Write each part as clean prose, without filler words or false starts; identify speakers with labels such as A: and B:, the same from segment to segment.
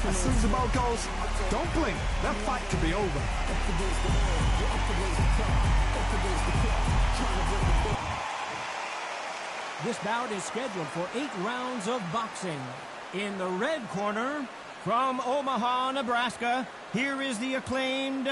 A: As soon as the bell goes, don't blink. That fight could be over.
B: This bout is scheduled for 8 rounds of boxing. In the red corner, from Omaha, Nebraska, here is the acclaimed...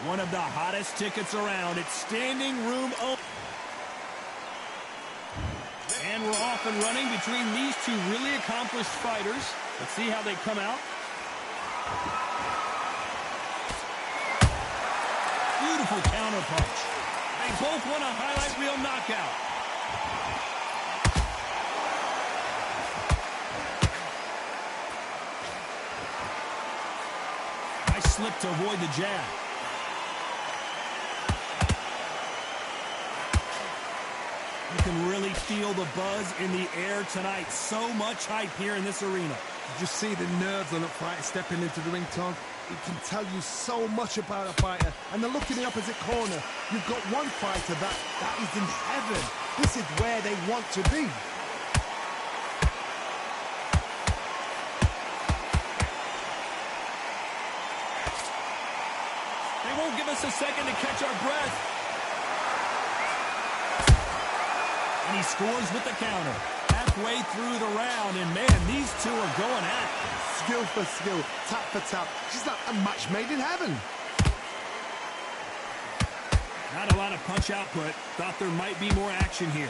C: One of the hottest tickets around. It's standing room only. And we're off and running between these two really accomplished fighters. Let's see how they come out. Beautiful counter punch. They both want a highlight reel knockout. Nice slip to avoid the jab. You can really feel the buzz in the air tonight. So much hype here in this arena.
A: You just see the nerves on a fighter stepping into the ring, Tom. It can tell you so much about a fighter. And the look in the opposite corner. You've got one fighter that is in heaven. This is where they want to be.
C: They won't give us a second to catch our breath. And he scores with the counter. Halfway through the round, and man, these two are going at it.
A: Skill for skill, tap for tap. She's like a match made in heaven.
C: Not a lot of punch output. Thought there might be more action here.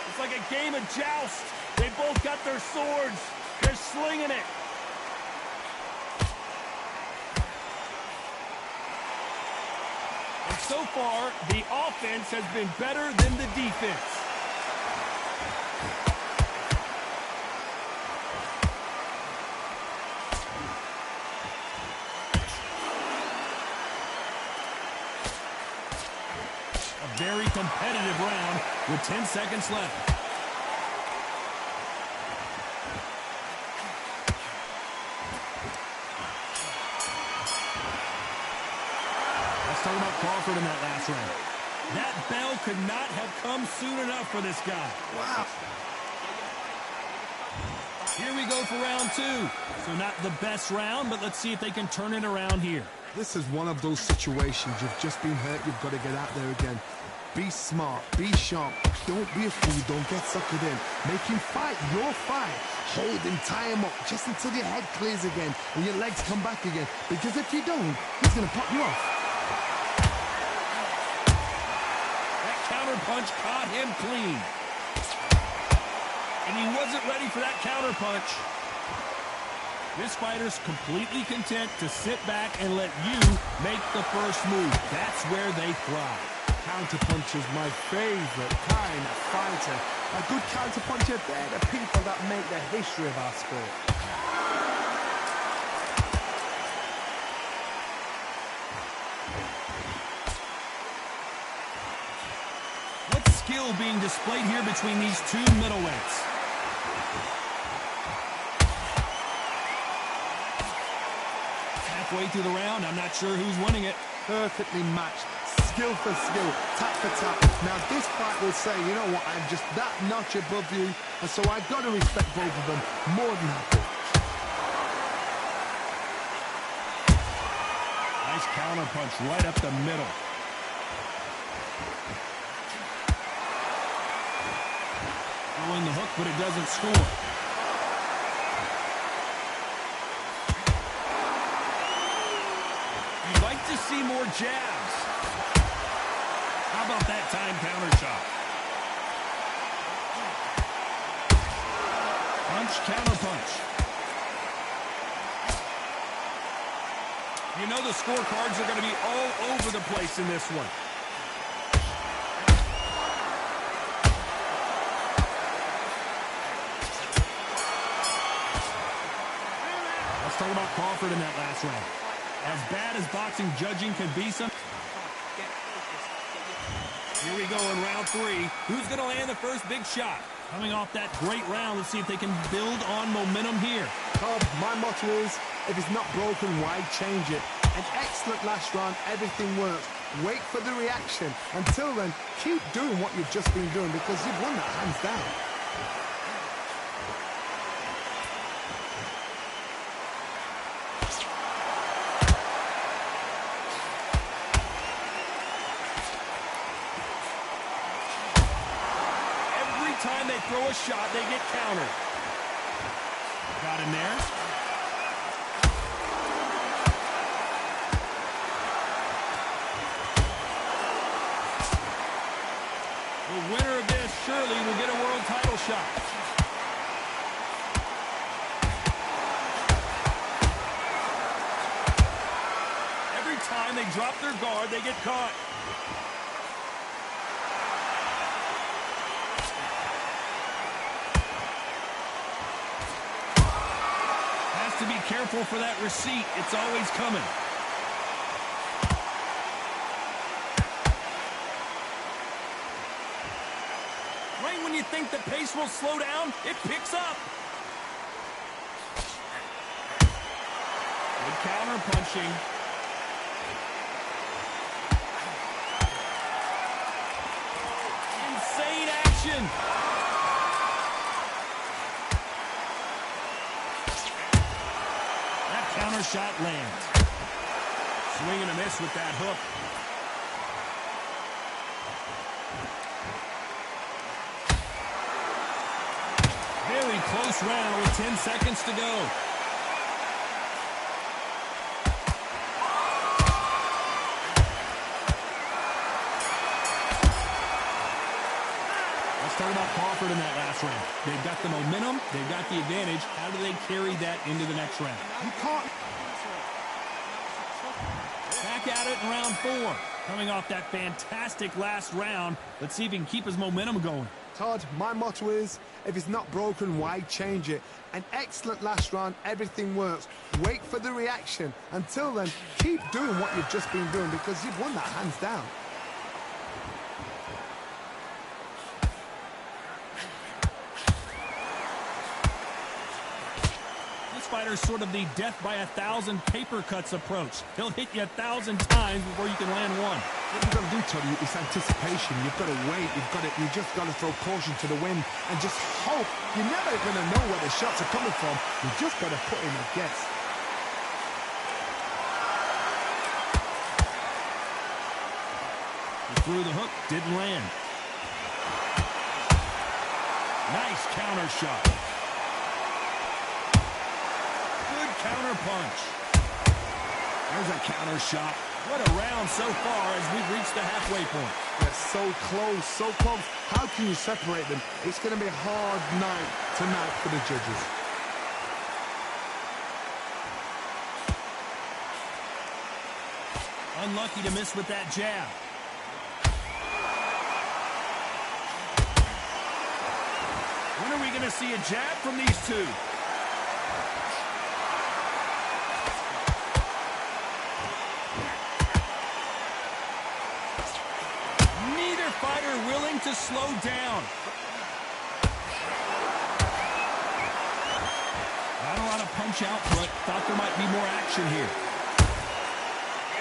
C: It's like a game of joust. They both got their swords. They're slinging it. So far, the offense has been better than the defense. A very competitive round with 10 seconds left. Talking about Crawford in that last round. That bell could not have come soon enough for this guy.
A: Wow.
C: Here we go for round 2. So not the best round, but let's see if they can turn it around here.
A: This is one of those situations. You've just been hurt. You've got to get out there again. Be smart. Be sharp. Don't be a fool. Don't get suckered in. Make him fight your fight. Hold him, tie him up, just until your head clears again and your legs come back again. Because if you don't, he's going to pop you off.
C: Punch caught him clean. And he wasn't ready for that counter punch. This fighter's completely content to sit back and let you make the first move. That's where they thrive.
A: Counter punch is my favorite kind of fighter. A good counter puncher, they're the people that make the history of our sport.
C: Skill being displayed here between these two middleweights. Halfway through the round, I'm not sure who's winning it.
A: Perfectly matched. Skill for skill, tap for tap. Now this fight will say, you know what, I'm just that notch above you, and so I've got to respect both of them more than happy.
C: Nice counter punch right up the middle. Throwing the hook, but it doesn't score. You'd like to see more jabs. How about that time counter shot? Punch, counter punch. You know the scorecards are going to be all over the place in this one. Let's talk about Crawford in that last round. As bad as boxing judging can be some... Here we go in round 3. Who's going to land the first big shot? Coming off that great round, let's see if they can build on momentum here.
A: Tom, my motto is, if it's not broken, why change it? An excellent last round, everything works. Wait for the reaction. Until then, keep doing what you've just been doing because you've won that hands down.
C: Every time they throw a shot, they get countered. Got him there. The winner of this surely will get a world title shot. Every time they drop their guard, they get caught. Has to be careful for that receipt. It's always coming. Right when you think the pace will slow down, it picks up. Good counter punching. Insane action. That counter shot lands. Swing and a miss with that hook. Very close round with 10 seconds to go. Let's talk about Crawford in that last round. They've got the momentum. They've got the advantage. How do they carry that into the next round?
A: You can't...
C: Back at it in round 4. Coming off that fantastic last round. Let's see if he can keep his momentum going.
A: Todd, my motto is, if it's not broken, why change it? An excellent last round, everything works. Wait for the reaction. Until then, keep doing what you've just been doing because you've won that hands down.
C: This fighter's sort of the death by 1,000 paper cuts approach. He'll hit you 1,000 times before you can land one.
A: What you've got to do, Toddy, is anticipation. You've got to wait. You just got to throw caution to the wind and just hope. You're never going to know where the shots are coming from. You just got to put in a guess.
C: He threw the hook, didn't land. Nice counter shot. Good counter punch. There's a counter shot. What a round so far as we've reached the halfway point.
A: They're so close, so close. How can you separate them? It's going to be a hard night tonight for the judges.
C: Unlucky to miss with that jab. When are we going to see a jab from these two? Fighter willing to slow down. Not a lot of punch output. Thought there might be more action here.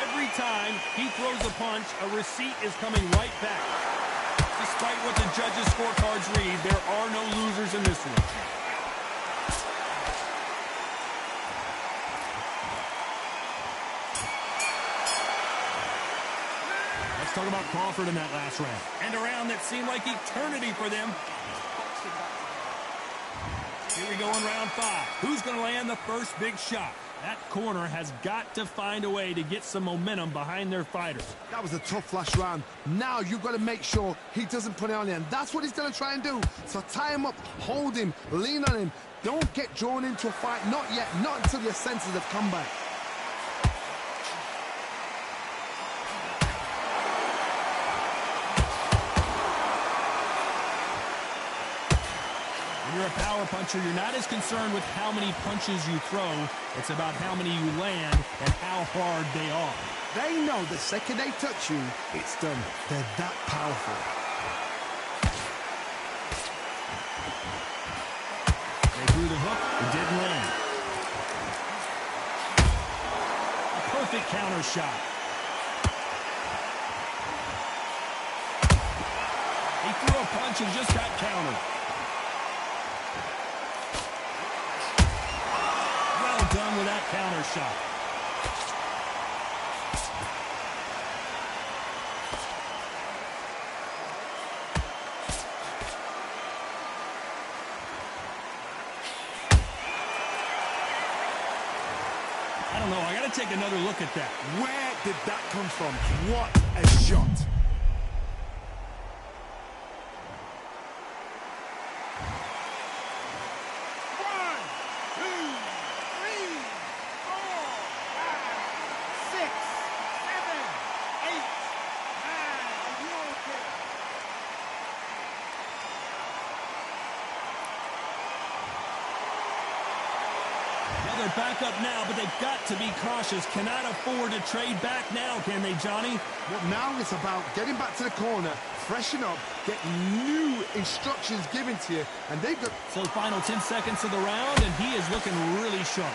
C: Every time he throws a punch, a receipt is coming right back. Despite what the judges' scorecards read, there are no losers in this one. Talk about Crawford in that last round. And a round that seemed like eternity for them. Here we go in round 5. Who's going to land the first big shot? That corner has got to find a way to get some momentum behind their fighter.
A: That was a tough last round. Now you've got to make sure he doesn't put it on you. And that's what he's going to try and do. So tie him up, hold him, lean on him. Don't get drawn into a fight. Not yet. Not until your senses have come back.
C: When you're a power puncher, you're not as concerned with how many punches you throw. It's about how many you land and how hard they are.
A: They know the second they touch you, it's done. They're that powerful.
C: They threw the hook. It didn't land. A perfect counter shot. He threw a punch and just got countered. Well done with that counter shot. I don't know. I got to take another look at that.
A: Where did that come from? What a shot.
C: They're back up now, but they've got to be cautious. Cannot afford to trade back now, can they, Johnny?
A: Well, now it's about getting back to the corner, freshen up, get new instructions given to you, and they've got...
C: So final 10 seconds of the round, and he is looking really sharp.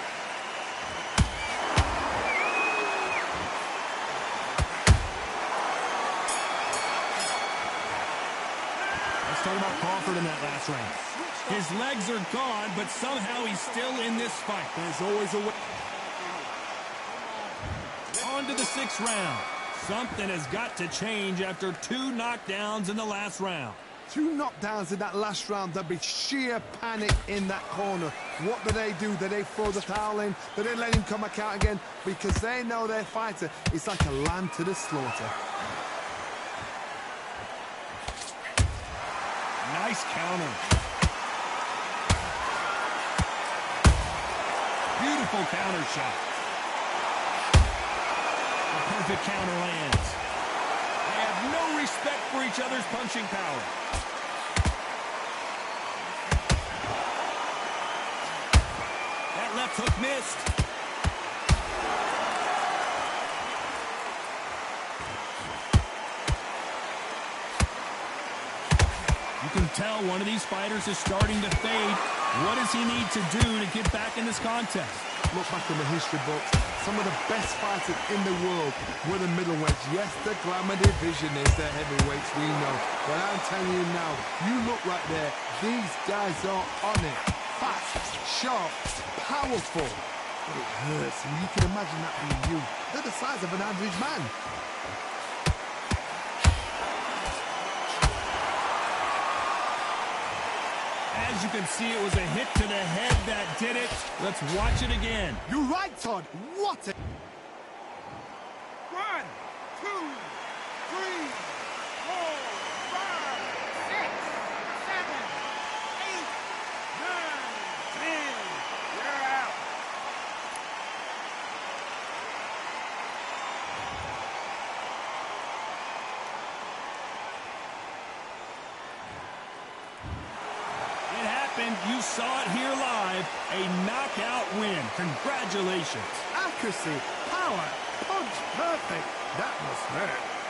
C: Let's talk about Crawford in that last round. His legs are gone, but somehow he's still in this fight.
A: There's always a way.
C: On to the 6th round. Something has got to change after 2 knockdowns in the last round.
A: 2 knockdowns in that last round. There'll be sheer panic in that corner. What do? Do they throw the towel in? Do they let him come back out again? Because they know their fighter is like a lamb to the slaughter.
C: Nice counter. Beautiful counter shot. A perfect counter lands. They have no respect for each other's punching power. That left hook missed. You can tell one of these fighters is starting to fade. What does he need to do to get back in this contest?
A: Look back in the history books. Some of the best fighters in the world were the middleweights. Yes, the glamour division is the heavyweights, we know. But I'm telling you now, you look right there. These guys are on it. Fast, sharp, powerful. But it hurts, and you can imagine that being you. They're the size of an average man.
C: As you can see, it was a hit to the head that did it. Let's watch it again.
A: You're right, Todd. What a...
D: 1, 2, 3, 4, 5, 6, 7, 8, 9, 10. You're out.
C: It happened. You saw it here live. A knockout win. Congratulations.
A: Accuracy, power, punch, perfect. That must hurt.